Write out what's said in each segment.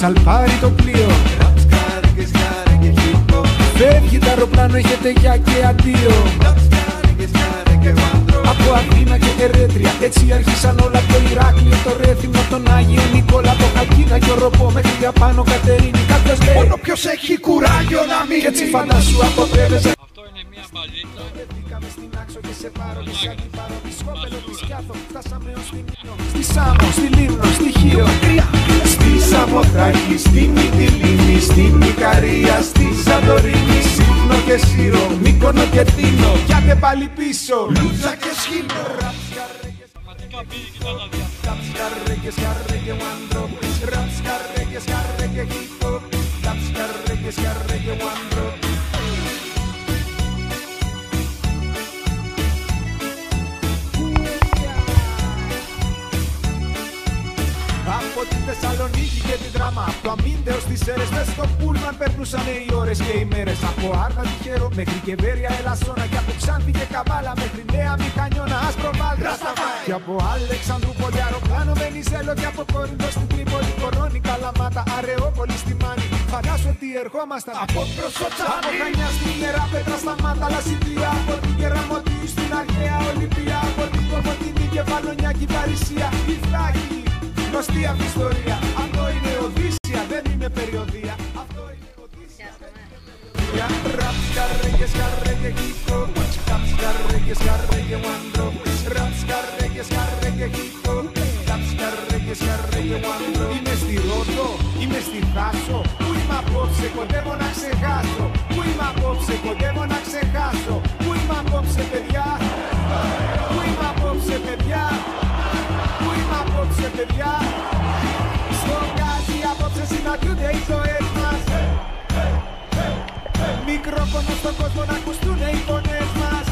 σαλπάρει το πλοίο. Φεύγει το αεροπλάνο, έχετε γεια και αντίο. Από Αθήνα και Ερέτρια, έτσι άρχισαν όλα. Το Ηράκλειο, το Ρέθυμνο, τον Άγιο Νικόλα, το Χαλκίνα και ο Ροπό μέχρι απάνω Κατερίνη. Κάποιος λέει μόνο ποιος έχει κουράγιο να μην. Κι έτσι φαντάσου αποτέλεσε. Αυτό είναι μια μπαλίτσα. Μπήκαμε στην Άξο και σε πάρω και σε αντιπάρω. Τη Σκόπελο, τη Σκιάθο, φτάσαμε ως την Ίνο. Στη Σάμο, στη Λίμνο, στη Χίο, στη Σαμοθράκη, στη Μυτιλίνη, στην Ικαρία, στη Σαντορίνη, Σύφνο και Σύρο, Μύκονο και Τίνο. Πιάτε πάλι πίσω, Λούτσα και Σχήνο. Πραγματικά πήγε και τα διά. Ραπσκαρρέγγε, σκαρρέγγε, βάντρο. Ραπσκαρρέγγε, σκαρρέγγε, χιτό. Ραπσκαρρέγγε, σκαρρέγγε, βάντρο. Από τη Θεσσαλονίκη και την Δράμα, από το Αμύντεο στις Σέρες, μες στο Πούλμαν περνούσανε οι ώρες και οι μέρες. Από Άρτα Τυχερό μέχρι και Βέρεια Ελασσόνα, και από Ξάνθη και Καβάλα μέχρι Νέα Μηχανιώνα, Άσπρο Βάλτρα, και από Αλεξανδρούπολη αεροπλάνο Βενιζέλο, και από Κόρινθο στην Τρίπολη, Κορώνη, Καλαμάτα, Αρεόπολη στη Μάνη. Φαντάσου ότι ερχόμασταν από Προσότσανη, από Χανιά στην Ιεράπετρα, στα Μάνταλα, Σιδία, από την Κεραμωτή στην Αρχαία Ολυμπία, από την Κομωτινή και Βαλονιάκη Παρισία, η Θράκη. Γνωστή αυτή η ιστορία. Αυτό είναι Οδύσσια, δεν είναι περιοδία. Αυτό είναι Οδύσσια, δεν είναι περιοδία. Ραπσκαρρέγγε, σκαρρέγγε, χιτό. Ραπσκαρρέγγε, σκαρρέγγε, βάντρο. Ραπσκαρρέγγε, σκαρρέγγε, χιτό. Ραπσκαρρέγγε, σκαρρέγγε, βάντρο. Είμαι στη Ρόδο, είμαι στη Θάσο. Πού είμαι απόψε, κοντεύω να ξεχάσω. Πού είμαι απόψε, κοντεύω να ξεχάσω. Πού είμαι απόψε, παιδιά. Πού είμαι απόψε, παιδιά. Πού είμαι απόψε, παιδιά. Στο γκάζι απόψε συναντιούνται οι ζωές μας. Μικρόφωνο στον κόσμο να ακουστούνε οι φωνές μας.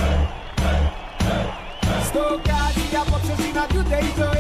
Στο γκάζι απόψε συναντιούνται οι ζωές μας.